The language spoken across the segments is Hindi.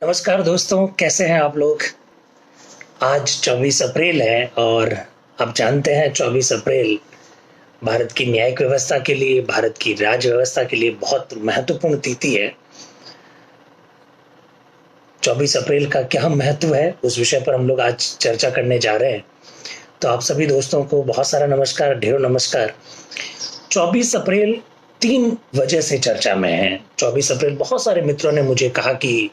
नमस्कार दोस्तों, कैसे हैं आप लोग। आज 24 अप्रैल है और आप जानते हैं 24 अप्रैल भारत की न्यायिक व्यवस्था के लिए, भारत की राज्य व्यवस्था के लिए बहुत महत्वपूर्ण तिथि है। 24 अप्रैल का क्या महत्व है, उस विषय पर हम लोग आज चर्चा करने जा रहे हैं। तो आप सभी दोस्तों को बहुत सारा नमस्कार, ढेरों नमस्कार। 24 अप्रैल 3 वजह से चर्चा में है। 24 अप्रैल बहुत सारे मित्रों ने मुझे कहा कि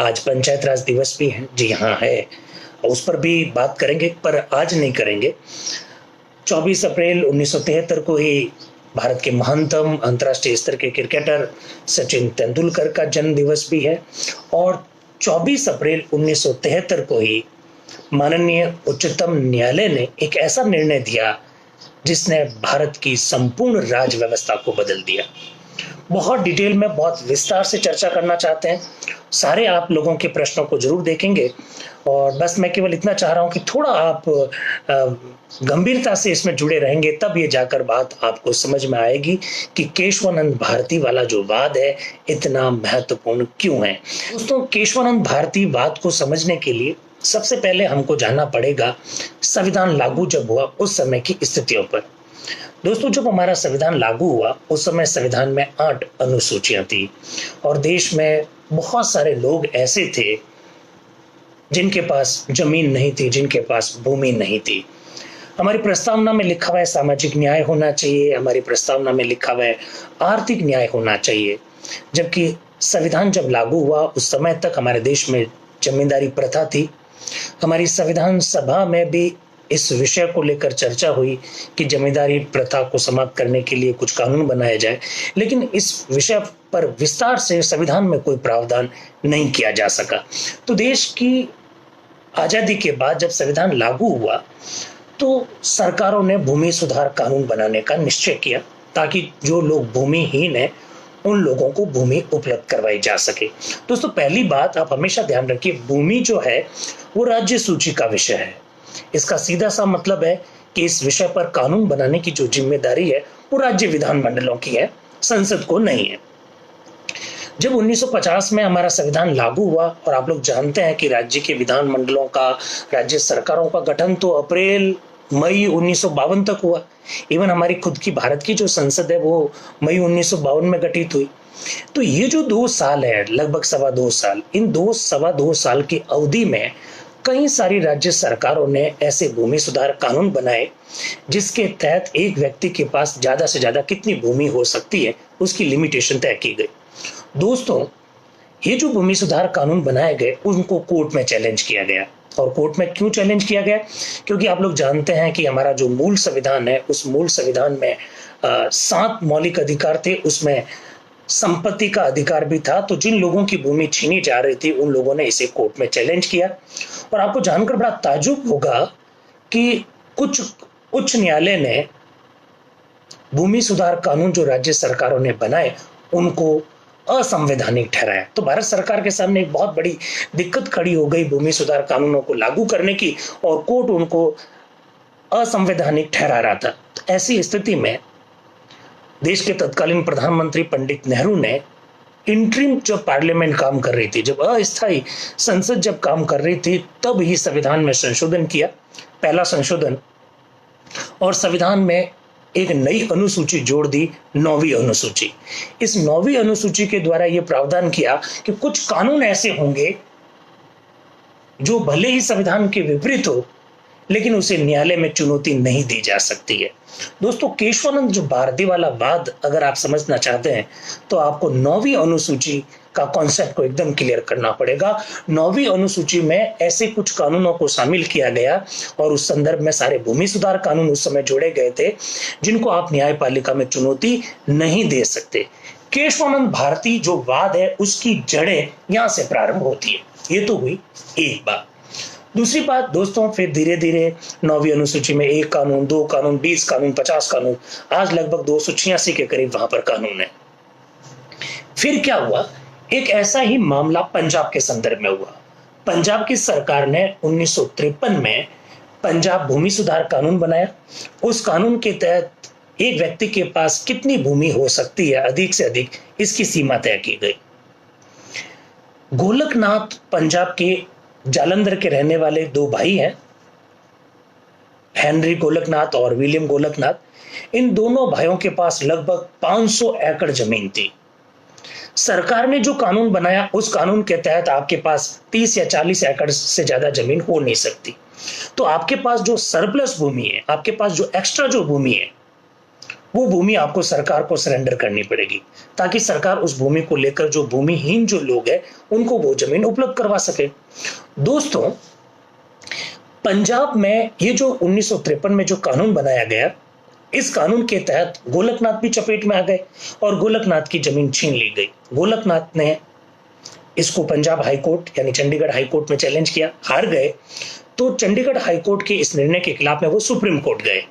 आज पंचायत राज दिवस भी है। जी हाँ है, उस पर भी बात करेंगे, पर आज नहीं करेंगे। 24 अप्रैल 1973 को ही भारत के महानतम अंतर्राष्ट्रीय स्तर के क्रिकेटर सचिन तेंदुलकर का जन्म दिवस भी है। और 24 अप्रैल 1973 को ही माननीय उच्चतम न्यायालय ने एक ऐसा निर्णय दिया जिसने भारत की संपूर्ण राज्य व्यवस्था को बदल दिया। बहुत डिटेल में, बहुत विस्तार से चर्चा करना चाहते हैं। सारे आप लोगों के प्रश्नों को जरूर देखेंगे और बस मैं केवल इतना चाह रहा हूं कि थोड़ा आप गंभीरता से इसमें जुड़े रहेंगे, तब ये जाकर बात आपको समझ में आएगी कि केशवानंद भारती वाला जो वाद है इतना महत्वपूर्ण क्यों है। दोस्तों, केशवानंद भारती वाद को समझने के लिए सबसे पहले हमको जानना पड़ेगा संविधान लागू जब हुआ उस समय की स्थितियों पर। दोस्तों, जब हमारा संविधान लागू हुआ उस समय संविधान में 8 अनुसूचियां थी और देश में बहुत सारे लोग ऐसे थे जिनके पास जमीन नहीं थी, जिनके पास भूमि नहीं थी। हमारी प्रस्तावना में लिखा हुआ है सामाजिक न्याय होना चाहिए, हमारी प्रस्तावना में लिखा हुआ है आर्थिक न्याय होना चाहिए। जबकि संविधान जब लागू हुआ उस समय तक हमारे देश में जमींदारी प्रथा थी। हमारी संविधान सभा में भी इस विषय को लेकर चर्चा हुई कि जमींदारी प्रथा को समाप्त करने के लिए कुछ कानून बनाया जाए, लेकिन इस विषय पर विस्तार से संविधान में कोई प्रावधान नहीं किया जा सका। तो देश की आजादी के बाद जब संविधान लागू हुआ तो सरकारों ने भूमि सुधार कानून बनाने का निश्चय किया ताकि जो लोग भूमिहीन हैं उन लोगों को भूमि उपलब्ध करवाई जा सके। दोस्तों, पहली बात आप हमेशा ध्यान रखिए, भूमि जो है वो राज्य सूची का विषय है। इसका सीधा सा मतलब है कि इस विषय पर कानून बनाने की जो जिम्मेदारी है वो राज्य विधानमंडलों की है, संसद को नहीं है। जब 1950 में हमारा संविधान लागू हुआ और आप लोग जानते हैं कि राज्य के विधानमंडलों का, राज्य सरकारों का गठन तो अप्रैल मई 1952 तक हुआ। इवन हमारी खुद की भारत की जो संसद है वो मई 1952 में गठित हुई। तो ये जो 2 साल है, लगभग 2.25 साल, इन 2.25 साल की अवधि में कई सारी राज्य सरकारों ने ऐसे भूमि सुधार कानून बनाए जिसके तहत एक व्यक्ति के पास ज्यादा से ज्यादा कितनी भूमि हो सकती है उसकी लिमिटेशन तय की गई। दोस्तों, ये जो भूमि सुधार कानून बनाए गए उनको कोर्ट में चैलेंज किया गया। और कोर्ट में क्यों चैलेंज किया गया? क्योंकि आप लोग जानते हैं कि हमारा जो मूल संविधान है उस मूल संविधान में 7 मौलिक अधिकार थे, उसमें संपत्ति का अधिकार भी था। तो जिन लोगों की भूमि छीनी जा रही थी उन लोगों ने इसे कोर्ट में चैलेंज किया। और आपको जानकर बड़ा ताज्जुब होगा कि कुछ उच्च न्यायालय ने भूमि सुधार कानून जो राज्य सरकारों ने बनाए उनको असंवैधानिक ठहराया। तो भारत सरकार के सामने एक बहुत बड़ी दिक्कत खड़ी हो गई भूमि सुधार कानूनों को लागू करने की, और कोर्ट उनको असंवैधानिक ठहरा रहा था। तो ऐसी स्थिति में देश के तत्कालीन प्रधानमंत्री पंडित नेहरू ने इंटरिम जब पार्लियामेंट काम कर रही थी, जब अस्थायी संसद जब काम कर रही थी, तब ही संविधान में संशोधन किया, पहला संशोधन। और संविधान में एक नई अनुसूची जोड़ दी, 9वीं अनुसूची। इस 9वीं अनुसूची के द्वारा यह प्रावधान किया कि कुछ कानून ऐसे होंगे जो भले ही संविधान के विपरीत हो लेकिन उसे न्यायालय में चुनौती नहीं दी जा सकती है। दोस्तों, केशवानंद जो भारती वाला वाद अगर आप समझना चाहते हैं तो आपको 9वीं अनुसूची का कॉन्सेप्ट को एकदम क्लियर करना पड़ेगा। 9वीं अनुसूची में ऐसे कुछ कानूनों को शामिल किया गया और उस संदर्भ में सारे भूमि सुधार कानून उस समय जोड़े गए थे जिनको आप न्यायपालिका में चुनौती नहीं दे सकते। केशवानंद भारती जो वाद है उसकी जड़ें यहां से प्रारंभ होती है। ये तो हुई एक बात। दूसरी बात दोस्तों, फिर धीरे धीरे 9वीं अनुसूची में 1 कानून, 2 कानून, 20 कानून, 50 कानून, आज लगभग 286 के करीब वहां पर कानून है। फिर क्या हुआ, एक ऐसा ही मामला पंजाब के संदर्भ में हुआ। पंजाब की सरकार ने 1953 में पंजाब भूमि सुधार कानून बनाया। उस कानून के तहत एक व्यक्ति के पास कितनी भूमि हो सकती है अधिक से अधिक, इसकी सीमा तय की गई। गोलकनाथ पंजाब के जालंधर के रहने वाले दो भाई हैं, हेनरी गोलकनाथ और विलियम गोलकनाथ। इन दोनों भाइयों के पास लगभग 500 एकड़ जमीन थी। सरकार ने जो कानून बनाया उस कानून के तहत आपके पास 30 या 40 एकड़ से ज्यादा जमीन हो नहीं सकती। तो आपके पास जो सरप्लस भूमि है, आपके पास जो एक्स्ट्रा जो भूमि है, वो भूमि आपको सरकार को सरेंडर करनी पड़ेगी, ताकि सरकार उस भूमि को लेकर जो भूमिहीन जो लोग हैं उनको वो जमीन उपलब्ध करवा सके। दोस्तों, पंजाब में ये जो 1953 में जो कानून बनाया गया, इस कानून के तहत गोलकनाथ भी चपेट में आ गए और गोलकनाथ की जमीन छीन ली गई। गोलकनाथ ने इसको पंजाब हाईकोर्ट यानी चंडीगढ़ हाईकोर्ट में चैलेंज किया, हार गए। तो चंडीगढ़ हाईकोर्ट के इस निर्णय के खिलाफ में वो सुप्रीम कोर्ट गए।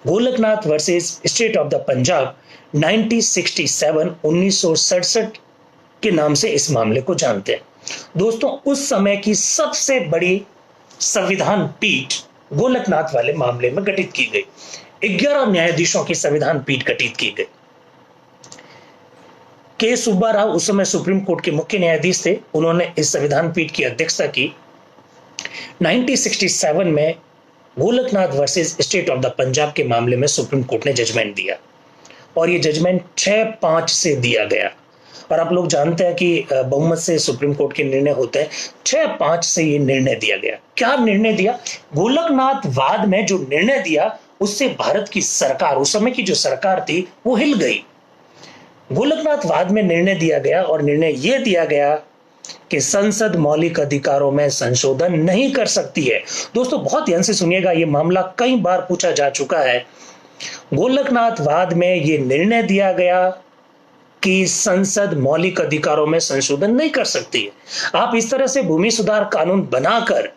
Golaknath versus state of the Punjab 1967 के नाम से इस मामले को जानते हैं। दोस्तों, उस समय की सबसे बड़ी संविधान पीठ गोलकनाथ वाले मामले में गठित की गई। 11 न्यायाधीशों की संविधान पीठ गठित की गई। के सुब्बा राव उस समय सुप्रीम कोर्ट के मुख्य न्यायाधीश थे। उन्होंने इस संविधान पीठ की अध्यक्षता की। 1967 में Golaknath versus state of the Punjab के मामले में सुप्रीम कोर्ट ने जजमेंट दिया और ये जजमेंट 6-5 से दिया गया। और आप लोग जानते हैं कि बहुमत से सुप्रीम कोर्ट के निर्णय होते हैं। 6-5 से ये निर्णय दिया गया। क्या निर्णय दिया? गोलकनाथ वाद में जो निर्णय दिया उससे भारत की सरकार, उस समय की जो सरकार थी, वो हिल गई। गोलकनाथ वाद में निर्णय दिया गया और निर्णय यह दिया गया कि संसद मौलिक अधिकारों में संशोधन नहीं कर सकती है। दोस्तों, बहुत ध्यान से सुनिएगा, यह मामला कई बार पूछा जा चुका है। गोलकनाथ वाद में यह निर्णय दिया गया कि संसद मौलिक अधिकारों में संशोधन नहीं कर सकती है। आप इस तरह से भूमि सुधार कानून बनाकर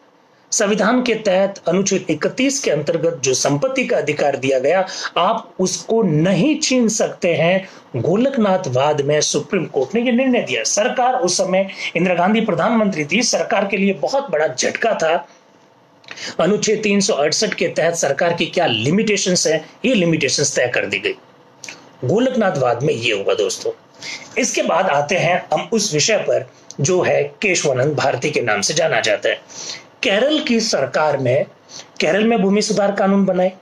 संविधान के तहत अनुच्छेद 31 के अंतर्गत जो संपत्ति का अधिकार दिया गया, आप उसको नहीं छीन सकते हैं। गोलकनाथ वाद में सुप्रीम कोर्ट ने यह निर्णय दिया। सरकार, उस समय इंदिरा गांधी प्रधानमंत्री थी, सरकार के लिए बहुत बड़ा झटका था। अनुच्छेद 368 के तहत सरकार की क्या लिमिटेशंस है, ये लिमिटेशंस तय कर दी गई। गोलकनाथ वाद में ये हुआ। दोस्तों, इसके बाद आते हैं हम उस विषय पर जो है केशवानंद भारती के नाम से जाना जाता है। केरल की सरकार में, केरल में भूमि सुधार कानून बनाए।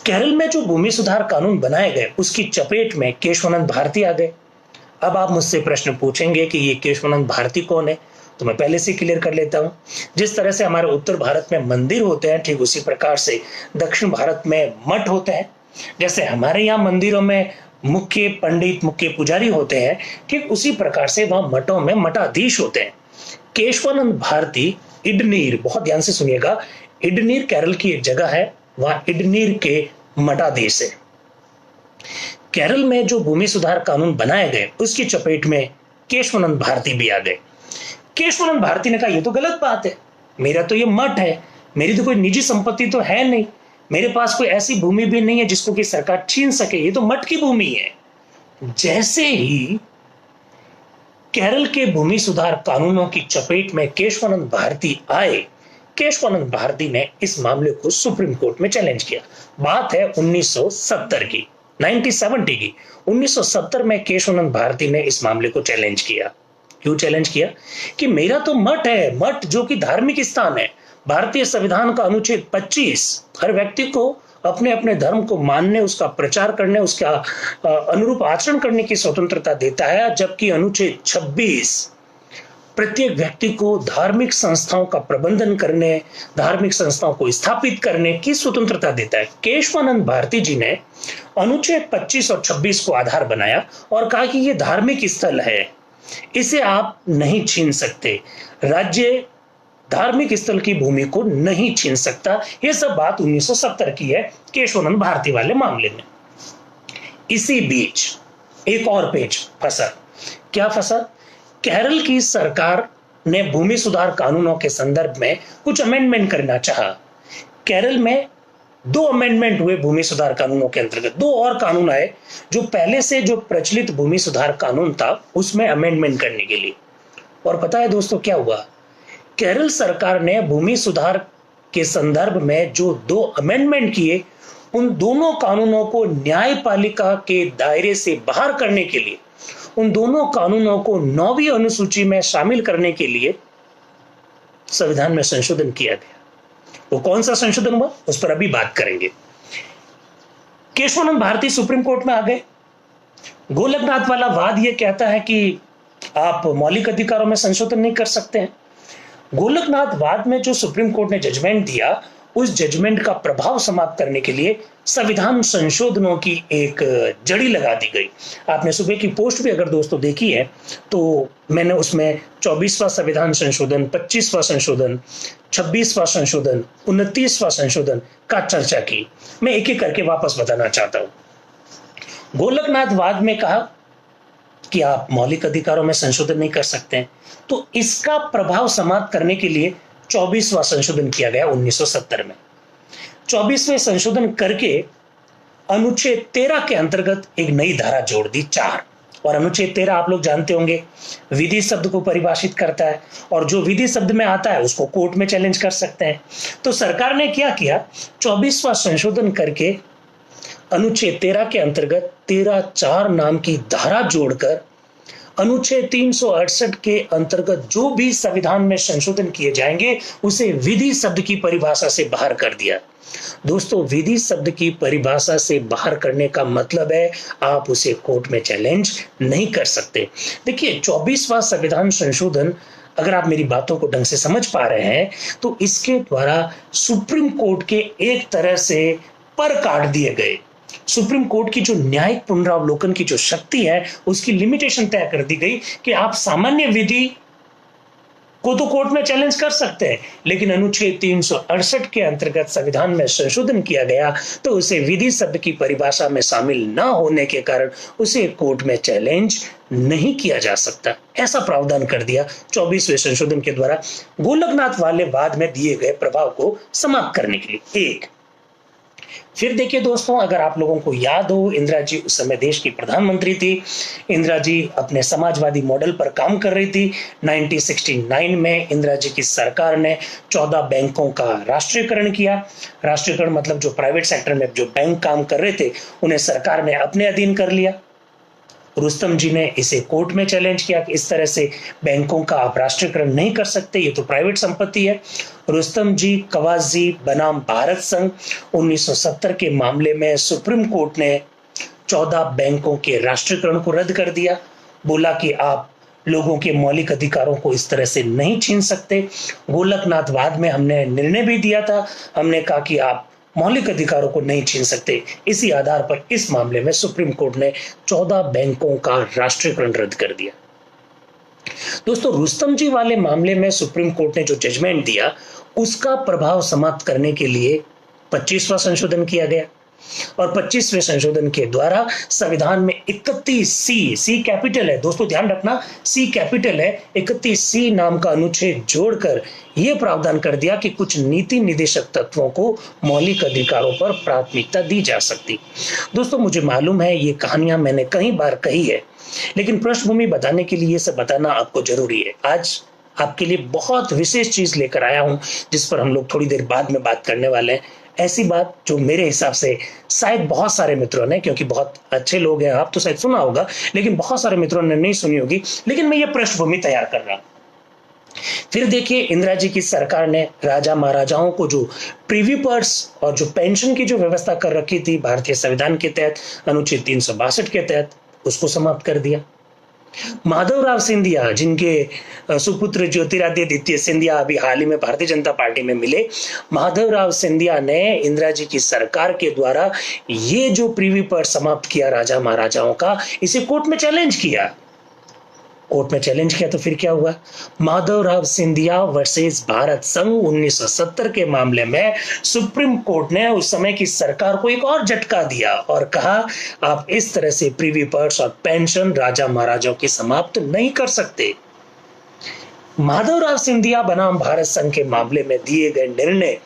केरल में जो भूमि सुधार कानून बनाए गए उसकी चपेट में केशवानंद भारती आ गए। अब आप मुझसे प्रश्न पूछेंगे कि ये केशवानंद भारती कौन है, तो मैं पहले से क्लियर कर लेता हूं। जिस तरह से हमारे उत्तर भारत में मंदिर होते हैं, ठीक उसी प्रकार से दक्षिण भारत में मठ होते हैं। जैसे हमारे यहाँ मंदिरों में मुख्य पंडित, मुख्य पुजारी होते हैं, ठीक उसी प्रकार से वहां मठों में मठाधीश होते हैं। केशवानंद भारती इडनीर, बहुत ध्यान से सुनिएगा, इडनीर केरल की एक जगह है, वहां इडनीर के मठाधीश है। केरल में जो भूमि सुधार कानून बनाए गए उसकी चपेट में केशवानंद भारती भी आ गए। केशवानंद भारती ने कहा, ये तो गलत बात है, मेरा तो ये मठ है, मेरी तो कोई निजी संपत्ति तो है नहीं, मेरे पास कोई ऐसी भूमि भी नहीं है जिसको कि सरकार छीन सके, ये तो मठ की भूमि है। जैसे ही केरल के भूमि सुधार कानूनों की चपेट में केशवानंद भारती आए, केशवानंद भारती ने इस मामले को सुप्रीम कोर्ट में चैलेंज किया। बात है 1970 की, 1970 की। 1970 में केशवानंद भारती ने इस मामले को चैलेंज किया। क्यों चैलेंज किया? कि मेरा तो मठ है, मठ जो कि धार्मिक स्थान है। भारतीय संविधान का अनुच्छेद 25 हर व्यक्ति को अपने अपने धर्म को मानने, उसका प्रचार करने, उसका अनुरूप आचरण करने की स्वतंत्रता देता है, जबकि अनुच्छेद 26 प्रत्येक व्यक्ति को धार्मिक संस्थाओं का प्रबंधन करने, धार्मिक संस्थाओं को स्थापित करने की स्वतंत्रता देता है। केशवानंद भारती जी ने अनुच्छेद 25 और 26 को आधार बनाया और कहा कि यह धार्मिक स्थल है, इसे आप नहीं छीन सकते, राज्य धार्मिक स्थल की भूमि को नहीं छीन सकता। यह सब बात 1970 की है केशवानंद भारती वाले मामले में। इसी बीच एक और पेच फंसा। क्या फंसा? केरल की सरकार ने भूमि सुधार कानूनों के संदर्भ में कुछ अमेंडमेंट करना चाहा। केरल में 2 अमेंडमेंट हुए भूमि सुधार कानूनों के अंतर्गत। 2 और कानून आए जो पहले से जो प्रचलित भूमि सुधार कानून था उसमें अमेंडमेंट करने के लिए। और पता है दोस्तों क्या हुआ? केरल सरकार ने भूमि सुधार के संदर्भ में जो 2 अमेंडमेंट किए, उन दोनों कानूनों को न्यायपालिका के दायरे से बाहर करने के लिए उन दोनों कानूनों को 9वीं अनुसूची में शामिल करने के लिए संविधान में संशोधन किया गया। वो कौन सा संशोधन हुआ, उस पर अभी बात करेंगे। केशवानंद भारती सुप्रीम कोर्ट में आ गए। गोलकनाथ वाला वाद यह कहता है कि आप मौलिक अधिकारों में संशोधन नहीं कर सकते हैं। गोलकनाथ वाद में जो सुप्रीम कोर्ट ने जजमेंट दिया, उस जजमेंट का प्रभाव समाप्त करने के लिए संविधान संशोधनों की एक जड़ी लगा दी गई। आपने सुबह की पोस्ट भी अगर दोस्तों देखी है तो मैंने उसमें 24वां संविधान संशोधन, 25वां संशोधन, 26वां संशोधन, 29वां संशोधन का चर्चा की। मैं एक एक करके वापस बताना चाहता हूं। गोलकनाथ वाद में कहा कि आप मौलिक अधिकारों में संशोधन नहीं कर सकते हैं, तो इसका प्रभाव समाप्त करने के लिए 24वां संशोधन किया गया 1970 में। 24वें संशोधन करके अनुच्छेद 13 के अंतर्गत एक नई धारा जोड़ दी, 4। और अनुच्छेद 13 आप लोग जानते होंगे विधि शब्द को परिभाषित करता है, और जो विधि शब्द में आता है उसको कोर्ट में चैलेंज कर सकते हैं। तो सरकार ने क्या किया, 24वां संशोधन करके अनुच्छेद 13 के अंतर्गत 13(4) नाम की धारा जोड़कर अनुच्छेद 368 के अंतर्गत जो भी संविधान में संशोधन किए जाएंगे उसे विधि शब्द की परिभाषा से बाहर कर दिया। दोस्तों, विधि शब्द की परिभाषा से बाहर करने का मतलब है आप उसे कोर्ट में चैलेंज नहीं कर सकते। देखिए, 24वां संविधान संशोधन, अगर आप मेरी बातों को ढंग से समझ पा रहे हैं तो इसके द्वारा सुप्रीम कोर्ट के एक तरह से पर काट दिए गए। सुप्रीम कोर्ट की जो न्यायिक पुनरावलोकन की जो शक्ति है उसकी लिमिटेशन तय कर दी गई कि आप सामान्य विधि को तो कोर्ट में चैलेंज कर सकते हैं, लेकिन अनुच्छेद 368 के अंतर्गत संविधान में संशोधन किया गया तो उसे विधि शब्द की परिभाषा में शामिल न होने के कारण उसे कोर्ट में चैलेंज नहीं किया जा सकता। ऐसा प्रावधान कर दिया 24वें संशोधन के द्वारा गोलकनाथ वाले वाद में दिए गए प्रभाव को समाप्त करने के लिए। एक फिर देखिए दोस्तों, अगर आप लोगों को याद हो, इंदिरा जी उस समय देश की प्रधानमंत्री थी। इंदिरा जी अपने समाजवादी मॉडल पर काम कर रही थी। 1969 में इंदिरा जी की सरकार ने 14 बैंकों का राष्ट्रीयकरण किया। राष्ट्रीयकरण मतलब जो प्राइवेट सेक्टर में जो बैंक काम कर रहे थे उन्हें सरकार ने अपने अधीन कर लिया। रुस्तम जी ने इसे कोर्ट में चैलेंज किया कि इस तरह से बैंकों का आप राष्ट्रीयकरण नहीं कर सकते, ये तो प्राइवेट संपत्ति है। रुस्तम जी, कवासी बनाम भारत संघ 1970 के मामले में सुप्रीम कोर्ट ने 14 बैंकों के राष्ट्रीयकरण को रद्द कर दिया। बोला कि आप लोगों के मौलिक अधिकारों को इस तरह से नहीं छीन सकते। गोलकनाथ वाद में हमने निर्णय भी दिया था, हमने कहा कि आप मौलिक अधिकारों को नहीं छीन सकते। इसी आधार पर इस मामले में सुप्रीम कोर्ट ने 14 बैंकों का राष्ट्रीयकरण रद्द कर दिया। दोस्तों, रुस्तम जी वाले मामले में सुप्रीम कोर्ट ने जो जजमेंट दिया उसका प्रभाव समाप्त करने के लिए 25वां संशोधन किया गया, और 25वें संशोधन के द्वारा संविधान में 31C, सी कैपिटल है दोस्तों, ध्यान रखना, सी कैपिटल है, 31C नाम का अनुच्छेद जोड़कर यह प्रावधान कर दिया कि कुछ नीति निदेशक तत्वों को मौलिक अधिकारों पर प्राथमिकता दी जा सकती। दोस्तों, मुझे मालूम है ये कहानियां मैंने कई बार कही है, लेकिन पृष्ठभूमि बताने के लिए ये सब बताना आपको जरूरी है। आज आपके लिए बहुत विशेष चीज लेकर आया हूं जिस पर हम लोग थोड़ी देर बाद में बात करने वाले हैं। ऐसी बात जो मेरे हिसाब से शायद बहुत सारे मित्रों ने, क्योंकि बहुत अच्छे लोग हैं, आप तो शायद सुना होगा, लेकिन बहुत सारे मित्रों ने नहीं सुनी होगी, लेकिन मैं ये पृष्ठभूमि तैयार कर रहा हूं। फिर देखिए, इंदिरा जी की सरकार ने राजा महाराजाओं को जो प्रिवी पर्स और जो पेंशन की जो व्यवस्था कर रखी थी भारतीय संविधान के तहत अनुच्छेद 362 के तहत, उसको समाप्त कर दिया। माधवराव सिंधिया, जिनके सुपुत्र ज्योतिरादित्य सिंधिया अभी हाल ही में भारतीय जनता पार्टी में मिले, माधवराव सिंधिया ने इंदिरा जी की सरकार के द्वारा ये जो प्रीवी पर समाप्त किया राजा महाराजाओं का, इसे कोर्ट में चैलेंज किया। कोर्ट में चैलेंज किया तो फिर क्या हुआ, माधवराव सिंधिया वर्सेस भारत संघ 1970 के मामले में सुप्रीम कोर्ट ने उस समय की सरकार को एक और झटका दिया और कहा आप इस तरह से प्रीवी पर्स और पेंशन राजा महाराजाओं की समाप्त नहीं कर सकते। माधवराव सिंधिया बनाम भारत संघ के मामले में दिए गए निर्णय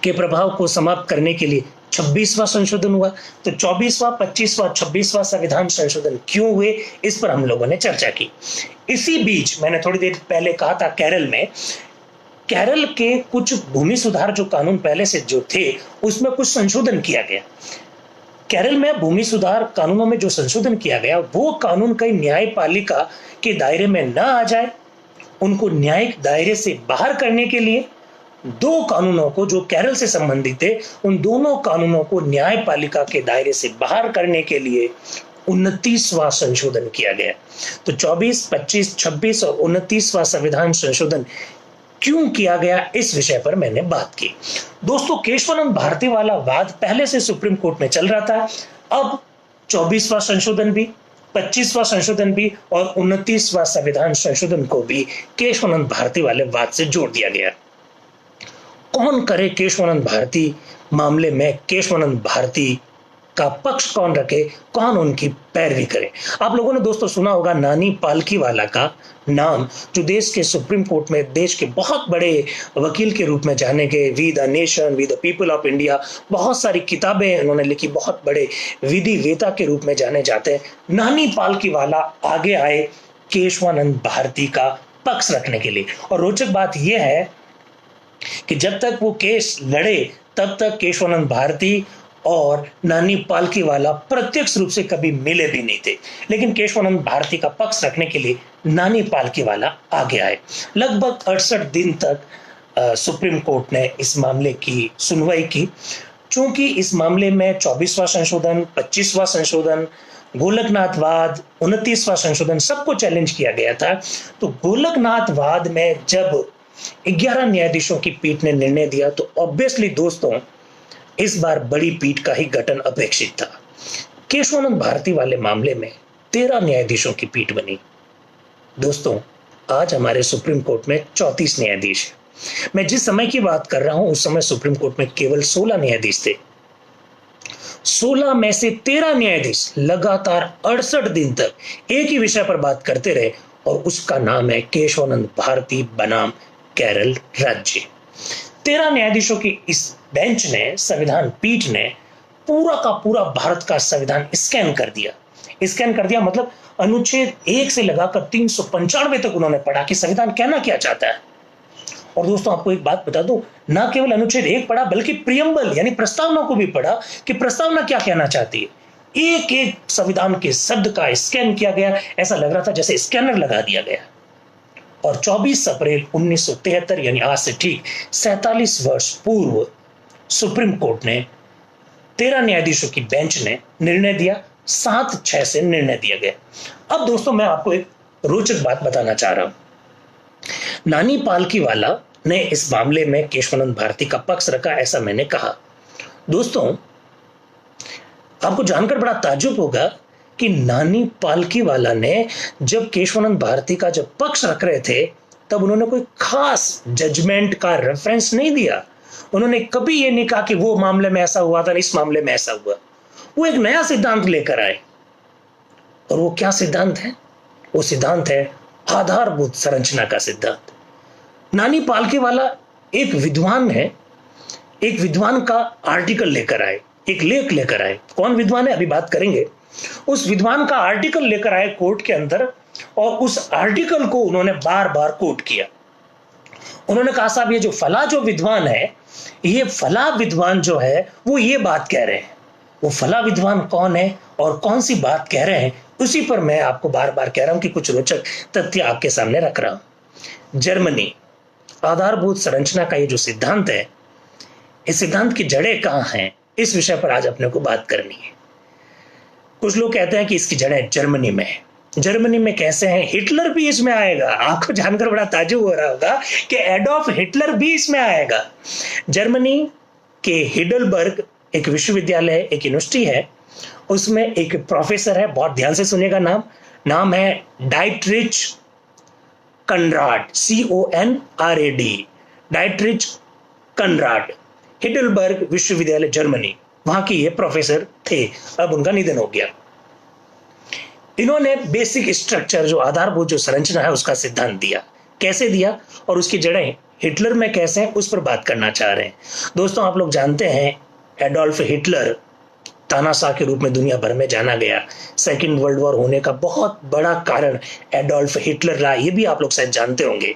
के प्रभाव को समाप्त करने के लिए 26वां संशोधन हुआ। तो 24वां, 25वां, 26वां संविधान संशोधन क्यों हुए, इस पर हम लोगों ने चर्चा की। इसी बीच मैंने थोड़ी देर पहले कहा था, केरल के कुछ भूमि सुधार जो कानून पहले से जो थे उसमें कुछ संशोधन किया गया। केरल में भूमि सुधार कानूनों में जो संशोधन किया गया वो कानून कई न्यायपालिका के दायरे में न आ जाए, उनको न्यायिक दायरे से बाहर करने के लिए दो कानूनों को जो केरल से संबंधित थे, उन दोनों कानूनों को न्यायपालिका के दायरे से बाहर करने के लिए 29वां संशोधन किया गया। तो 24, 25, 26 और 29वां संविधान संशोधन क्यों किया गया, इस विषय पर मैंने बात की। दोस्तों, केशवानंद भारती वाला वाद पहले से सुप्रीम कोर्ट में चल रहा था। अब 24वां संशोधन भी, 25वां संशोधन भी और 29वां संविधान संशोधन को भी केशवानंद भारती वाले वाद से जोड़ दिया गया। कौन करे केशवानंद भारती मामले में, केशवानंद भारती का पक्ष कौन रखे, कौन उनकी पैरवी करे। आप लोगों ने दोस्तों सुना होगा नानी पालकीवाला का नाम, जो देश के सुप्रीम कोर्ट में देश के बहुत बड़े वकील के रूप में जाने गए। We the nation, we the people of India, बहुत सारी किताबें उन्होंने लिखी, बहुत बड़े विधि वेता के रूप में जाने जाते हैं। नानी पालकीवाला आगे आए केशवानंद भारती का पक्ष रखने के लिए। और रोचक बात यह है कि जब तक वो केस लड़े तब तक केशवानंद भारती और नानी पालकीवाला प्रत्यक्ष रूप से कभी मिले भी नहीं थे, लेकिन केशवानंद भारती का पक्ष रखने के लिए नानी पालकीवाला आगे आए। लगभग 68 दिन तक सुप्रीम कोर्ट ने इस मामले की सुनवाई की। चूंकि इस मामले में 24वां संशोधन, 25वां संशोधन, गोलकनाथवाद, 29वां संशोधन सबको चैलेंज किया गया था, तो गोलकनाथवाद में जब 11 न्यायाधीशों की पीठ ने निर्णय दिया तो ऑब्वियसली दोस्तों इस बार बड़ी पीठ का ही गठन अपेक्षित था। केशवानंद भारती वाले मामले में 13 न्यायाधीशों की पीठ बनी। दोस्तों, आज हमारे सुप्रीम कोर्ट में 34 न्यायाधीश हैं। मैं जिस समय की बात कर रहा हूं उस समय सुप्रीम कोर्ट में केवल 16 न्यायाधीश थे। 16 में से 13 न्यायाधीश लगातार 68 दिन तक एक ही विषय पर बात करते रहे और उसका नाम है केशवानंद भारती बनाम केरल राज्य। 13 न्यायाधीशों की इस बेंच ने, संविधान पीठ ने पूरा का पूरा भारत का संविधान स्कैन कर दिया। मतलब अनुच्छेद 1 से लगाकर 395 तक उन्होंने पढ़ा कि संविधान कहना क्या चाहता है। और दोस्तों आपको एक बात बता दूं, ना केवल अनुच्छेद 1 पढ़ा बल्कि प्रियम्बल यानी प्रस्तावना को भी पढ़ा कि प्रस्तावना क्या कहना चाहती है। एक एक संविधान के शब्द का स्कैन किया गया, ऐसा लग रहा था जैसे स्कैनर लगा दिया गया। और 24 अप्रैल 1973 यानी आज से ठीक 47 वर्ष पूर्व सुप्रीम कोर्ट ने 13 न्यायाधीशों की बेंच ने निर्णय दिया, 7-6 से निर्णय दिया गया। अब दोस्तों मैं आपको एक रोचक बात बताना चाह रहा हूं। नानी पालकीवाला ने इस मामले में केशवानंद भारती का पक्ष रखा, ऐसा मैंने कहा। दोस्तों आपको जानकर बड़ा ताज्जुब होगा कि नानी पालकीवाला ने जब केशवानंद भारती का जब पक्ष रख रहे थे तब उन्होंने कोई खास जजमेंट का रेफरेंस नहीं दिया। उन्होंने कभी ये नहीं कहा कि वो मामले में ऐसा हुआ था, इस मामले में ऐसा हुआ। वो एक नया सिद्धांत लेकर आए। और वो क्या सिद्धांत है? वो सिद्धांत है आधारभूत संरचना का सिद्धांत। नानी पालकीवाला एक विद्वान है, एक विद्वान का आर्टिकल लेकर आए, एक लेख लेकर आए। कौन विद्वान है अभी बात करेंगे। उस विद्वान का आर्टिकल लेकर आए कोर्ट के अंदर और उस आर्टिकल को उन्होंने बार बार कोट किया। उन्होंने कहा साहब ये जो फला जो विद्वान है, ये फला विद्वान जो है वो ये बात कह रहे हैं। वो फला विद्वान कौन है और कौन सी बात कह रहे हैं, उसी पर मैं आपको बार बार कह रहा हूं कि कुछ रोचक तथ्य आपके सामने रख रहा हूं। जर्मनी आधारभूत संरचना का ये जो सिद्धांत है, इस सिद्धांत की जड़ें कहां हैं, इस विषय पर आज अपने को बात करनी है। कुछ लोग कहते हैं कि इसकी जड़ें जर्मनी में है। जर्मनी में कैसे हैं? हिटलर भी इसमें आएगा। आपको जानकर बड़ा ताज्जुब हो रहा होगा कि एडॉल्फ हिटलर भी इसमें आएगा। जर्मनी के हिडलबर्ग एक विश्वविद्यालय है, एक यूनिवर्सिटी है, उसमें एक प्रोफेसर है, बहुत ध्यान से सुनिएगा नाम है Dietrich Conrad, CONRAD, Dietrich Conrad, Heidelberg विश्वविद्यालय जर्मनी, वहां के ये प्रोफेसर थे, अब उनका निधन हो गया। इन्होंने बेसिक स्ट्रक्चर जो आधारभूत जो संरचना है उसका सिद्धांत दिया। कैसे दिया और उसकी जड़ें हिटलर में कैसे हैं, उस पर बात करना चाह रहे हैं। दोस्तों आप लोग जानते हैं एडोल्फ हिटलर तानाशाह के रूप में दुनिया भर में जाना गया। सेकेंड वर्ल्ड वॉर होने का बहुत बड़ा कारण एडोल्फ हिटलर रहा, ये भी आप लोग शायद जानते होंगे।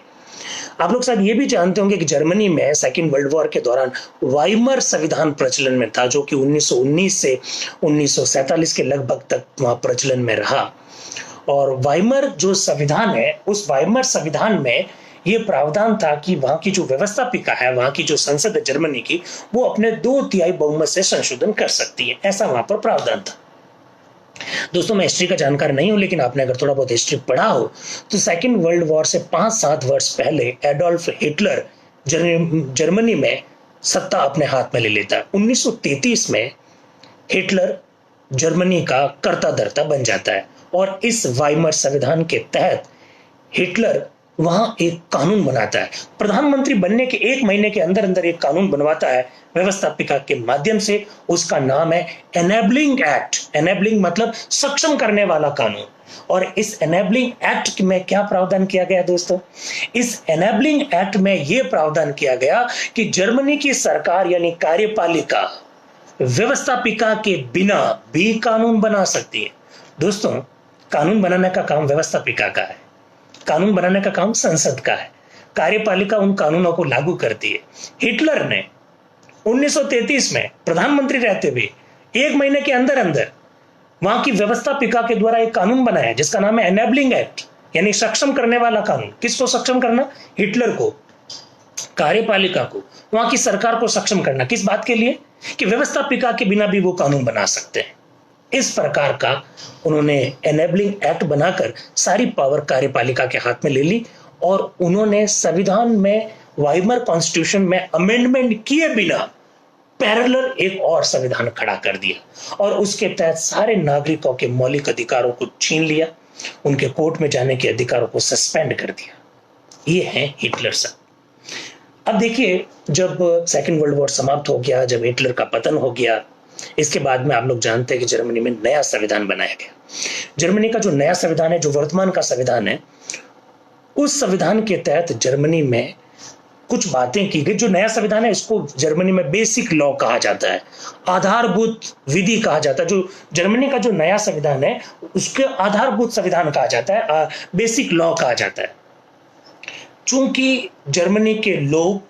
आप लोग शायद ये भी जानते होंगे कि जर्मनी में सेकेंड वर्ल्ड वॉर के दौरान वाइमर संविधान प्रचलन में था, जो कि 1919 से 1947 के लगभग तक वहां प्रचलन में रहा। और वाइमर जो संविधान है, उस वाइमर संविधान में ये प्रावधान था कि वहां की जो व्यवस्थापिका है, वहां की जो संसद है जर्मनी की, वो अपने 2/3 बहुमत से संशोधन कर सकती है, ऐसा वहां पर प्रावधान था। दोस्तों, मैं हिस्ट्री का जानकार नहीं हूं, लेकिन आपने अगर थोड़ा बहुत हिस्ट्री पढ़ा हो तो सेकेंड वर्ल्ड वॉर से 5-7 वर्ष पहले एडोल्फ हिटलर जर्मनी में सत्ता अपने हाथ में ले लेता है। 1933 में हिटलर जर्मनी का कर्ता धर्ता बन जाता है और इस वाइमर संविधान के तहत हिटलर वहां एक कानून बनाता है। प्रधानमंत्री बनने के 1 महीने के अंदर अंदर एक कानून बनवाता है व्यवस्थापिका के माध्यम से। उसका नाम है एनेबलिंग एक्ट। एनेबलिंग मतलब सक्षम करने वाला कानून। और इस एनेबलिंग एक्ट में क्या प्रावधान किया गया दोस्तों? इस एनेबलिंग एक्ट में यह प्रावधान किया गया कि जर्मनी की सरकार यानी कार्यपालिका व्यवस्थापिका के बिना भी कानून बना सकती है। दोस्तों, कानून बनाने का काम व्यवस्थापिका का है, कानून बनाने का काम संसद का है, कार्यपालिका उन कानूनों को लागू करती है। हिटलर ने 1933 में प्रधानमंत्री रहते हुए 1 महीने के अंदर अंदर वहां की व्यवस्थापिका के द्वारा एक कानून बनाया जिसका नाम है एनेबलिंग एक्ट, यानी सक्षम करने वाला कानून। किसको सक्षम करना? हिटलर को, कार्यपालिका को, वहां की सरकार को सक्षम करना। किस बात के लिए? कि व्यवस्थापिका के बिना भी वो कानून बना सकते हैं। इस प्रकार का उन्होंने एनेबलिंग एक्ट बनाकर सारी पावर कार्यपालिका के हाथ में ले ली और उन्होंने संविधान में, वाइमर कॉन्स्टिट्यूशन में अमेंडमेंट किए बिना पैरेलल एक और संविधान खड़ा कर दिया और उसके तहत सारे नागरिकों के मौलिक अधिकारों को छीन लिया, उनके कोर्ट में जाने के अधिकारों को सस्पेंड कर दिया। ये है हिटलर साहब। अब देखिए, जब सेकेंड वर्ल्ड वॉर समाप्त हो गया, जब हिटलर का पतन हो गया, इसके बाद में आप लोग जानते हैं कि जर्मनी में नया संविधान बनाया गया। जर्मनी का जो नया संविधान है, जो वर्तमान का संविधान है, उस संविधान के तहत जर्मनी में कुछ बातें की गई। जो नया संविधान है इसको जर्मनी में बेसिक लॉ कहा जाता है, आधारभूत विधि कहा जाता है। जो जर्मनी का जो नया संविधान है उसके आधारभूत संविधान कहा जाता है, बेसिक लॉ कहा जाता है। चूंकि जर्मनी के लोग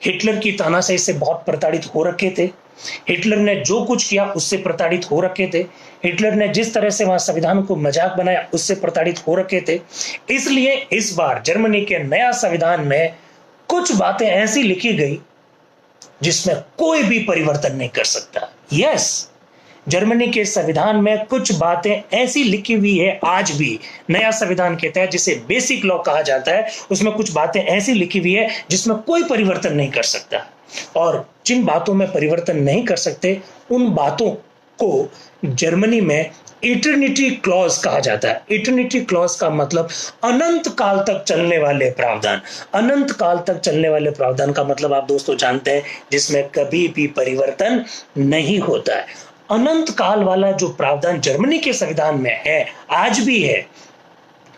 हिटलर की तानाशाही से बहुत प्रताड़ित हो रखे थे, हिटलर ने जो कुछ किया उससे प्रताड़ित हो रखे थे, हिटलर ने जिस तरह से वहां संविधान को मजाक बनाया उससे प्रताड़ित हो रखे थे, इसलिए इस बार जर्मनी के नया संविधान में कुछ बातें ऐसी लिखी गई जिसमें कोई भी परिवर्तन नहीं कर सकता। यस, जर्मनी के संविधान में कुछ बातें ऐसी लिखी हुई है आज भी नया संविधान के तहत, जिसे बेसिक लॉ कहा जाता है, उसमें कुछ बातें ऐसी लिखी हुई है जिसमें कोई परिवर्तन नहीं कर सकता। और जिन बातों में परिवर्तन नहीं कर सकते उन बातों को जर्मनी में इटर्निटी क्लॉज कहा जाता है। इटर्निटी क्लॉज का मतलब अनंत काल तक चलने वाले प्रावधान। अनंत काल तक चलने वाले प्रावधान का मतलब आप दोस्तों जानते हैं, जिसमें कभी भी परिवर्तन नहीं होता है। अनंत काल वाला जो प्रावधान जर्मनी के संविधान में है, आज भी है,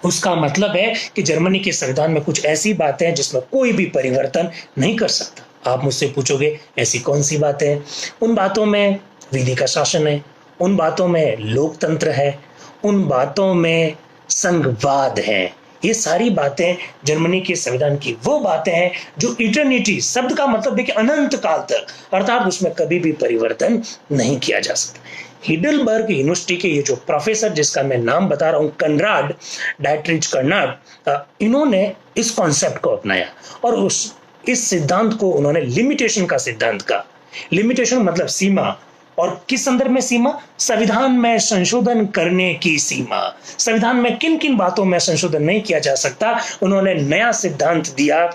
उसका मतलब है कि जर्मनी के संविधान में कुछ ऐसी बातें हैं जिसमें कोई भी परिवर्तन नहीं कर सकता। आप मुझसे पूछोगे ऐसी कौन सी बातें हैं? उन बातों में विधि का शासन है, उन बातों में लोकतंत्र है, उन बातों में संघवाद है। ये सारी बातें जर्मनी के संविधान की वो बातें हैं जो इटर्निटी शब्द का मतलब देखिए अनंत काल तक, अर्थात उसमें कभी भी परिवर्तन नहीं किया जा सकता। हिडलबर्ग यूनिवर्सिटी के ये जो प्रोफेसर जिसका मैं नाम बता रहा हूं, कनराड डाइटरिच कर्नाड, इन्होंने इस कॉन्सेप्ट को अपनाया और इस सिद्धांत को उन्होंने लिमिटेशन का सिद्धांत कहा। लिमिटेशन मतलब सीमा, और किस संदर्भ में सीमा? संविधान में संशोधन करने की सीमा। संविधान में किन किन बातों में संशोधन नहीं किया जा सकता, उन्होंने नया सिद्धांत दिया,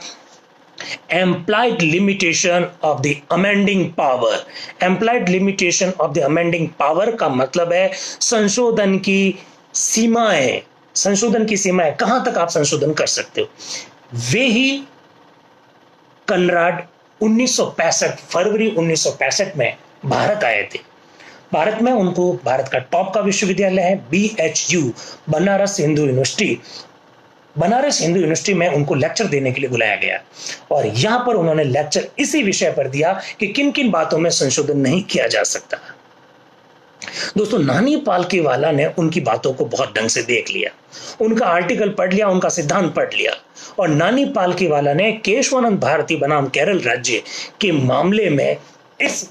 implied limitation of the amending power। implied limitation of the amending power का मतलब है संशोधन की सीमाएं। संशोधन की सीमाएं, कहां तक आप संशोधन कर सकते हो। वे ही कनराड 1965 फरवरी 1965 में भारत आए थे। भारत में उनको भारत का टॉप का विश्वविद्यालय है BHU, Banaras Hindu university. Banaras Hindu university में उनको लेक्चर देने के लिए बुलाया गया और यहां पर उन्होंने लेक्चर इसी विषय पर दिया कि किन किन बातों में संशोधन नहीं किया जा सकता। दोस्तों, नानी पालकीवाला ने उनकी बातों को बहुत ढंग से देख लिया, उनका आर्टिकल पढ़ लिया, उनका सिद्धांत पढ़ लिया, और नानी पालकीवाला ने केशवानंद भारती बनाम केरल राज्य के मामले में इस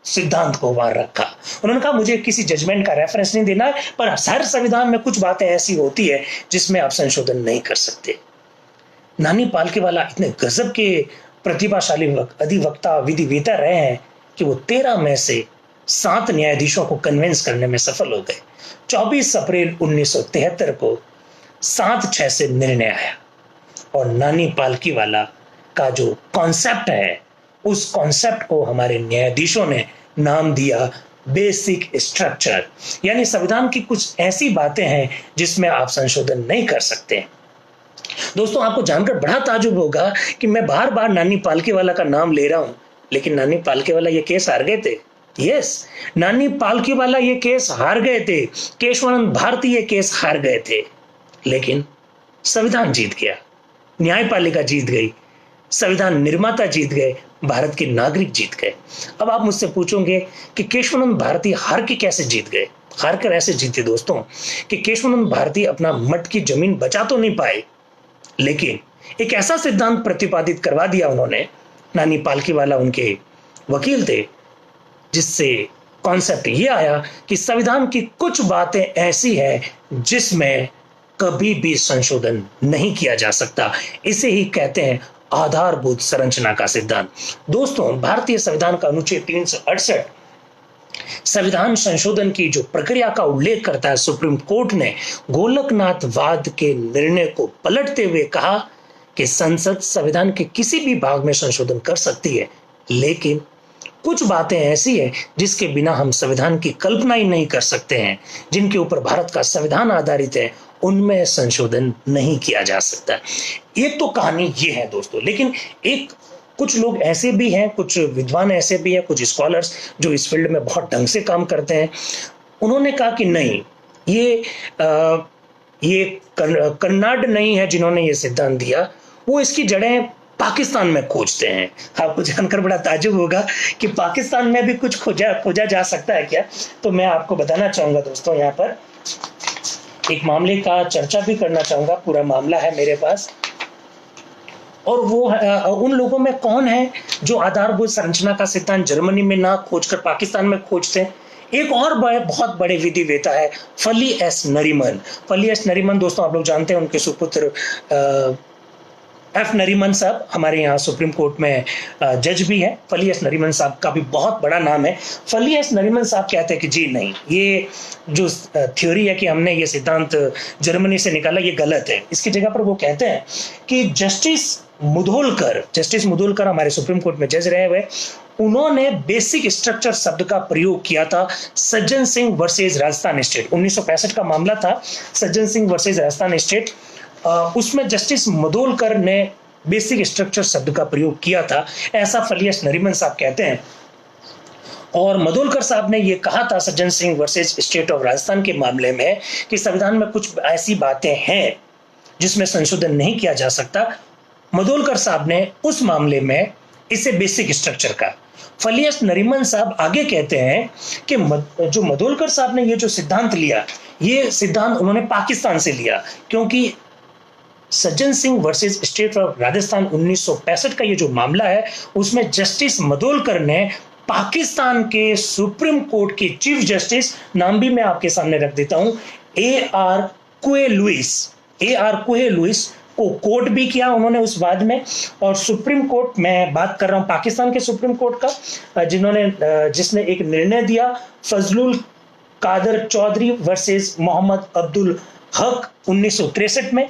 सिद्धांत को वहां रखा। उन्होंने कहा मुझे किसी जजमेंट का रेफरेंस नहीं देना है, पर हर संविधान में कुछ बातें ऐसी होती है जिसमें आप संशोधन नहीं कर सकते। नानी पालकीवाला इतने गजब के प्रतिभाशाली अधिवक्ता विधिवेता रहे हैं कि वो 13 में से 7 न्यायाधीशों को कन्विंस करने में सफल हो गए। 24 अप्रैल 1973 को 7-6 से निर्णय आया, और नानी पालकीवाला का जो कॉन्सेप्ट है, उस कॉन्सेप्ट को हमारे न्यायाधीशों ने नाम दिया बेसिक स्ट्रक्चर। यानी संविधान की कुछ ऐसी बातें हैं जिसमें आप संशोधन नहीं कर सकते। दोस्तों, आपको जानकर बड़ा ताजुब होगा कि मैं बार बार नानी पालकीवाला का नाम ले रहा हूं, लेकिन नानी पालकीवाला ये केस हार गए थे। यस, नानी पालकीवाला ये केस हार गए थे, केशवानंद भारती ये केस हार गए थे, लेकिन संविधान जीत गया, न्यायपालिका जीत गई, संविधान निर्माता जीत गए, भारत के नागरिक जीत गए। अब आप मुझसे पूछोगे कि केशवानंद भारती हार के कैसे जीत गए? हार कर ऐसे जीते दोस्तों कि केशवानंद भारती अपना मठ की जमीन बचा तो नहीं पाए, लेकिन एक ऐसा सिद्धांत प्रतिपादित करवा दिया उन्होंने, नानी पालकीवाला उनके वकील थे, जिससे कॉन्सेप्ट ये आया कि संविधान की कुछ बातें ऐसी हैं जिसमें कभी भी संशोधन नहीं किया जा सकता। इसे ही कहते हैं आधारभूत संरचना का सिद्धांत। दोस्तों, भारतीय संविधान का अनुच्छेद 368 संविधान संशोधन की जो प्रक्रिया का उल्लेख करता है, सुप्रीम कोर्ट ने गोलकनाथ वाद के निर्णय को पलटते हुए कहा कि संसद संविधान के किसी भी भाग में संशोधन कर सकती है, लेकिन कुछ बातें ऐसी है जिसके बिना हम संविधान की कल्पना ही नहीं कर सकते हैं, जिनके ऊपर भारत का संविधान आधारित है, उनमें संशोधन नहीं किया जा सकता। एक तो कहानी ये है दोस्तों, लेकिन एक कुछ लोग ऐसे भी हैं, कुछ विद्वान ऐसे भी हैं, कुछ स्कॉलर्स जो इस फील्ड में बहुत ढंग से काम करते हैं, उन्होंने कहा कि नहीं, ये कर्नाड नहीं है जिन्होंने ये सिद्धांत दिया, वो इसकी जड़ें पाकिस्तान में खोजते हैं। आपको जानकर बड़ा ताज्जुब होगा कि पाकिस्तान में भी कुछ खोजा जा सकता है क्या? तो मैं आपको बताना चाहूंगा दोस्तों, यहाँ पर एक मामले का चर्चा भी करना चाहूंगा, पूरा मामला है मेरे पास, और वो उन लोगों में कौन है जो आधारभूत संरचना का सिद्धांत जर्मनी में ना खोजकर पाकिस्तान में खोजते हैं। एक और बहुत बड़े विधिवेता है फली एस नरीमन। फली एस नरीमन दोस्तों आप लोग जानते हैं, उनके सुपुत्र एफ नरीमन साहब हमारे यहाँ सुप्रीम कोर्ट में जज भी है। फली एस नरीमन साहब का भी बहुत बड़ा नाम है। फली एस नरीमन साहब कहते हैं कि जी नहीं, ये जो थ्योरी है कि हमने ये सिद्धांत जर्मनी से निकाला, ये गलत है। इसकी जगह पर वो कहते हैं कि जस्टिस मुधोलकर हमारे सुप्रीम कोर्ट में जज रहे हुए, उन्होंने बेसिक स्ट्रक्चर शब्द का प्रयोग किया था सज्जन सिंह वर्सेस राजस्थान स्टेट, 1965 का मामला था, सज्जन सिंह वर्सेस राजस्थान स्टेट। उसमें जस्टिस मुधोलकर ने बेसिक स्ट्रक्चर शब्द का प्रयोग किया था, ऐसा फली एस नरीमन साहब कहते हैं। और मुधोलकर साहब ने ये कहा था Sajjan Singh versus state of Rajasthan के मामले में कि संविधान में कुछ ऐसी बातें हैं जिसमें संशोधन नहीं किया जा सकता। मुधोलकर साहब ने उस मामले में इसे बेसिक स्ट्रक्चर का। फली एस नरीमन साहब आगे कहते हैं कि जो मुधोलकर साहब ने ये जो सिद्धांत लिया, ये सिद्धांत उन्होंने पाकिस्तान से लिया, क्योंकि Sajjan Singh versus state of Rajasthan 1965 का ये जो मामला है, उसमें जस्टिस मुधोलकर ने पाकिस्तान के सुप्रीम कोर्ट के चीफ जस्टिस, नाम भी मैं आपके सामने रख देता हूं, A.R. कुए लुइस को कोर्ट भी किया उन्होंने उस वाद में। और सुप्रीम कोर्ट, मैं बात कर रहा हूं पाकिस्तान के सुप्रीम कोर्ट का, जिसने एक निर्णय दिया फजलुल कादर चौधरी वर्सेस मोहम्मद अब्दुल हक 1963 में।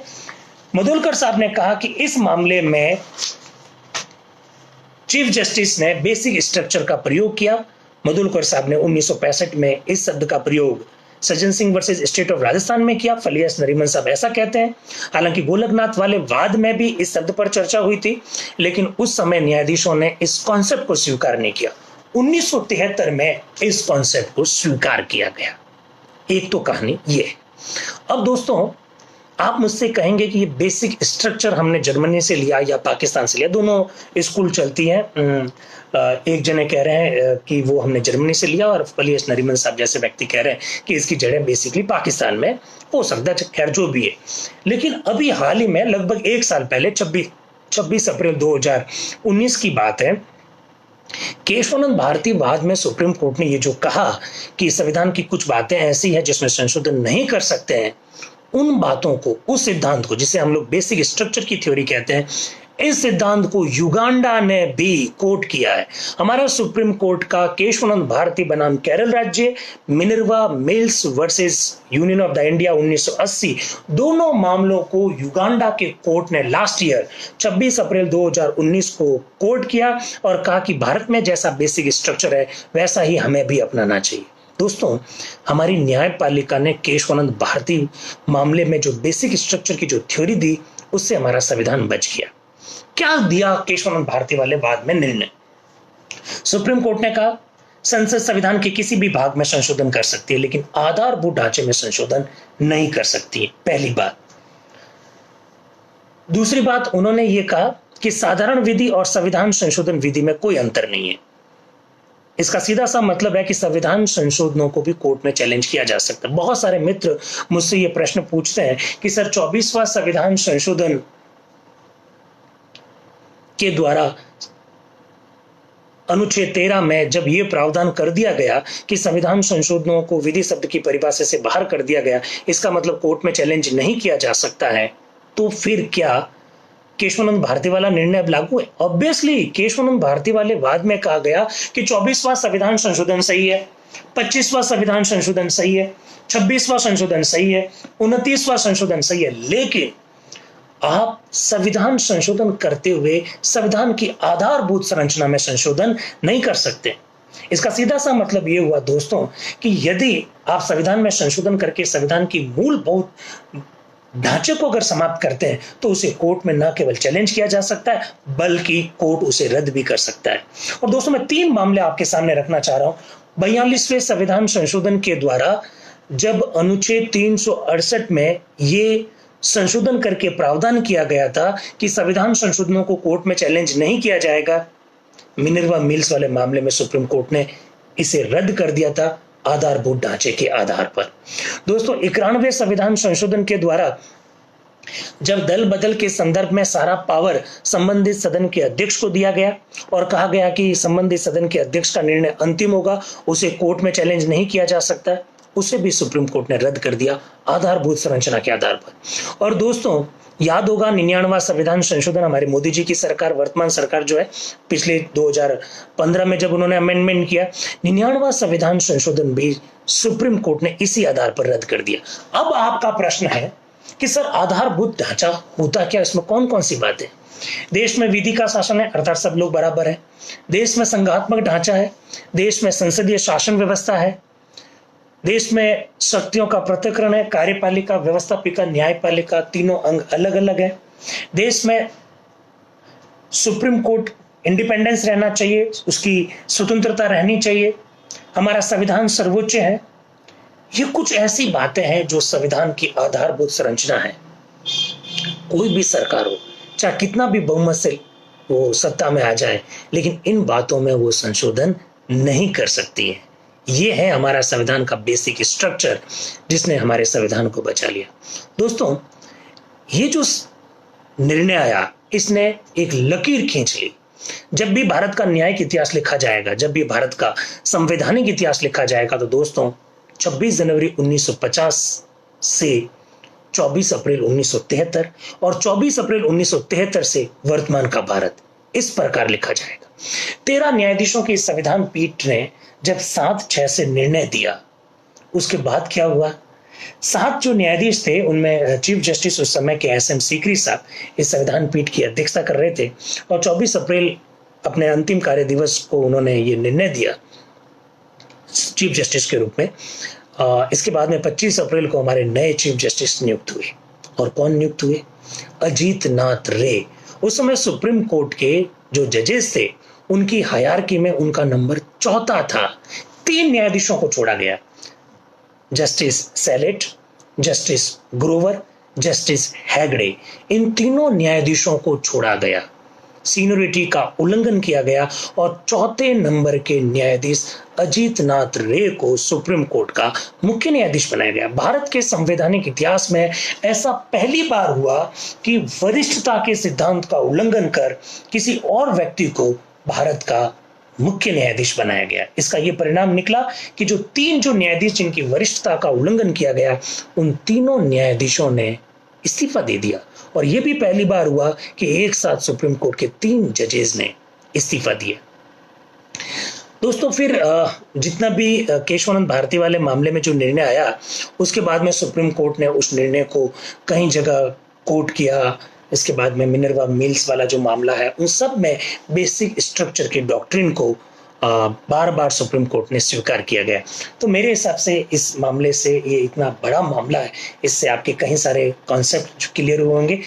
मुधोलकर साहब ने कहा कि इस मामले में चीफ जस्टिस ने बेसिक स्ट्रक्चर का प्रयोग किया। मुधोलकर साहब ने 1965 में इस शब्द का प्रयोग Sajjan Singh versus state of Rajasthan में किया। फली एस नरीमन साहब ऐसा कहते हैं। हालांकि गोलकनाथ वाले वाद में भी इस शब्द पर चर्चा हुई थी, लेकिन उस समय न्यायाधीशों ने इस कॉन्सेप्ट को स्वीकार नहीं किया। 1973 में इस कॉन्सेप्ट को स्वीकार किया गया। एक तो कहानी ये है। अब दोस्तों, आप मुझसे कहेंगे कि ये बेसिक स्ट्रक्चर हमने जर्मनी से लिया या पाकिस्तान से लिया, दोनों स्कूल चलती हैं। एक जने कह रहे हैं कि वो हमने जर्मनी से लिया, और फलियस नरीमन साहब जैसे व्यक्ति कह रहे हैं कि इसकी जड़ें बेसिकली पाकिस्तान में हो सकता है। खैर जो भी है, लेकिन अभी हाल ही में लगभग 1 साल पहले 26 अप्रैल 2019 की बात है, केशवानंद भारती वाद में सुप्रीम कोर्ट ने ये जो कहा कि संविधान की कुछ बातें ऐसी हैं जिसमें संशोधन नहीं कर सकते हैं, उन बातों को, उस सिद्धांत को जिसे हम लोग बेसिक स्ट्रक्चर की थ्योरी कहते हैं, इस सिद्धांत को युगांडा ने भी कोट किया है। हमारा सुप्रीम कोर्ट का केशवानंद भारती बनाम केरल राज्य, Minerva mills versus union of the India 1980, दोनों मामलों को युगांडा के कोर्ट ने लास्ट ईयर 26 अप्रैल 2019 को कोट किया और कहा कि भारत में जैसा बेसिक स्ट्रक्चर है वैसा ही हमें भी अपनाना चाहिए। दोस्तों, हमारी न्यायपालिका ने केशवानंद भारती मामले में जो बेसिक स्ट्रक्चर की जो थ्योरी दी, उससे हमारा संविधान बच गया। क्या दिया केशवानंद भारती वाले बाद में निर्णय? सुप्रीम कोर्ट ने कहा संसद संविधान के किसी भी भाग में संशोधन कर सकती है, लेकिन आधारभूत ढांचे में संशोधन नहीं कर सकती है, पहली बात। दूसरी बात, उन्होंने ये कहा कि साधारण विधि और संविधान संशोधन विधि में कोई अंतर नहीं है। इसका सीधा सा मतलब है कि संविधान संशोधनों को भी कोर्ट में चैलेंज किया जा सकता है। बहुत सारे मित्र मुझसे ये प्रश्न पूछते हैं कि सर 24वां संविधान संशोधन के द्वारा अनुच्छेद 13 में जब यह प्रावधान कर दिया गया कि संविधान संशोधनों को विधि शब्द की परिभाषा से बाहर कर दिया गया, इसका मतलब कोर्ट में चैलेंज नहीं किया जा सकता है, तो फिर क्या केशवानंद भारती वाला निर्णय अब लागू है? ऑब्वियसली केशवानंद भारती वाले वाद में कहा गया कि 24वां संविधान संशोधन सही है, 25वां संविधान संशोधन सही है, 26वां संशोधन सही है, 29वां संशोधन सही है, लेकिन आप संविधान संशोधन करते हुए संविधान की आधारभूत संरचना में संशोधन नहीं कर सकते। इसका सीधा सा मतलब यह हुआ दोस्तों कि यदि आप संविधान में संशोधन करके संविधान की मूलभूत ढांचे को अगर समाप्त करते हैं तो उसे कोर्ट में न केवल चैलेंज किया जा सकता है, बल्कि कोर्ट उसे रद्द भी कर सकता है। और दोस्तों, मैं 3 मामले आपके सामने रखना चाह रहा हूं। 42वें संविधान संशोधन के द्वारा जब अनुच्छेद 368 में ये संशोधन करके प्रावधान किया गया था कि संविधान संशोधनों को कोर्ट में चैलेंज नहीं किया जाएगा, मिनर्वा मिल्स वाले मामले में सुप्रीम कोर्ट ने इसे रद्द कर दिया था आधारभूत ढांचे के आधार पर। दोस्तों, 91वें संविधान संशोधन के द्वारा जब दल बदल के संदर्भ में सारा पावर संबंधित सदन के अध्यक्ष को दिया गया और कहा गया कि संबंधित सदन के अध्यक्ष का निर्णय अंतिम होगा, उसे कोर्ट में चैलेंज नहीं किया जा सकता, उसे भी सुप्रीम कोर्ट ने रद्द कर दिया आधारभूत संरचना के आधार पर। और दोस्तों, याद होगा 99वां संविधान संशोधन हमारे मोदी जी की सरकार, वर्तमान सरकार जो है, पिछले 2015 में जब उन्होंने अमेंडमेंट किया, 99वां संविधान संशोधन भी सुप्रीम कोर्ट ने इसी आधार पर रद्द कर दिया। अब आपका प्रश्न है कि सर आधारभूत ढांचा होता क्या, इसमें कौन कौन सी बातें? देश में विधि का शासन है, अर्थात सब लोग बराबर है। देश में संघात्मक ढांचा है, देश में संसदीय शासन व्यवस्था है, देश में शक्तियों का पृथक्करण है, कार्यपालिका, व्यवस्थापिका, न्यायपालिका, तीनों अंग अलग अलग है। देश में सुप्रीम कोर्ट इंडिपेंडेंस रहना चाहिए, उसकी स्वतंत्रता रहनी चाहिए, हमारा संविधान सर्वोच्च है। ये कुछ ऐसी बातें हैं जो संविधान की आधारभूत संरचना है। कोई भी सरकार हो, चाहे कितना भी बहुमत से वो सत्ता में आ जाए, लेकिन इन बातों में वो संशोधन नहीं कर सकती है। ये है हमारा संविधान का बेसिक स्ट्रक्चर, जिसने हमारे संविधान को बचा लिया। दोस्तों, ये जो निर्णय आया, इसने एक लकीर खींच ली। जब भी भारत का न्यायिक इतिहास लिखा जाएगा, जब भी भारत का संवैधानिक इतिहास लिखा जाएगा, तो दोस्तों 26 जनवरी 1950 से 24 अप्रैल 1973 और 24 अप्रैल 1973 से वर्तमान का भारत इस प्रकार लिखा जाएगा। 13 न्यायाधीशों की संविधान पीठ ने जब 7-6 से निर्णय दिया, उसके बाद क्या हुआ? 7 जो न्यायाधीश थे, उनमें चीफ जस्टिस उस समय के SM सीकरी साहब इस संविधान पीठ की अध्यक्षता कर रहे थे और 24 अप्रैल अपने अंतिम कार्य दिवस को उन्होंने ये निर्णय दिया चीफ जस्टिस के रूप में। इसके बाद में 25 अप्रैल को हमारे नए चीफ जस्टिस नियुक्त हुए। और कौन नियुक्त हुए? अजीत नाथ रे। उस समय सुप्रीम कोर्ट के जो जजेस थे, उनकी हायरार्की में उनका नंबर 4था था। 3 न्यायाधीशों को छोड़ा गया, justice Shelat, justice Grover, justice Hegde, इन तीनों न्यायाधीशों को छोड़ा गया। सीनियरिटी का उल्लंघन किया गया और चौथे नंबर के न्यायाधीश अजीत नाथ रे को सुप्रीम कोर्ट का मुख्य न्यायाधीश बनाया गया। भारत के संवैधानिक इतिहास में ऐसा पहली बार हुआ कि वरिष्ठता के सिद्धांत का उल्लंघन कर किसी और व्यक्ति को भारत का मुख्य न्यायाधीश बनाया गया। इसका यह परिणाम निकला कि जो न्यायाधीश जिनकी वरिष्ठता का उल्लंघन किया गया, उन तीनों न्यायाधीशों ने इस्तीफा दे दिया। और यह भी पहली बार हुआ कि एक साथ सुप्रीम कोर्ट के 3 जजेस ने इस्तीफा दिया। दोस्तों, फिर जितना भी केशवानंद भारती वाले मामले में जो निर्णय आया, उसके बाद में सुप्रीम कोर्ट ने उस निर्णय को कई जगह कोट किया। इसके बाद में मिनर्वा मिल्स वाला जो मामला है, उन सब में बेसिक स्ट्रक्चर की डॉक्ट्रिन को बार बार सुप्रीम कोर्ट ने स्वीकार किया गया। तो मेरे हिसाब से इस मामले से, ये इतना बड़ा मामला है, इससे आपके कई सारे कॉन्सेप्ट क्लियर होंगे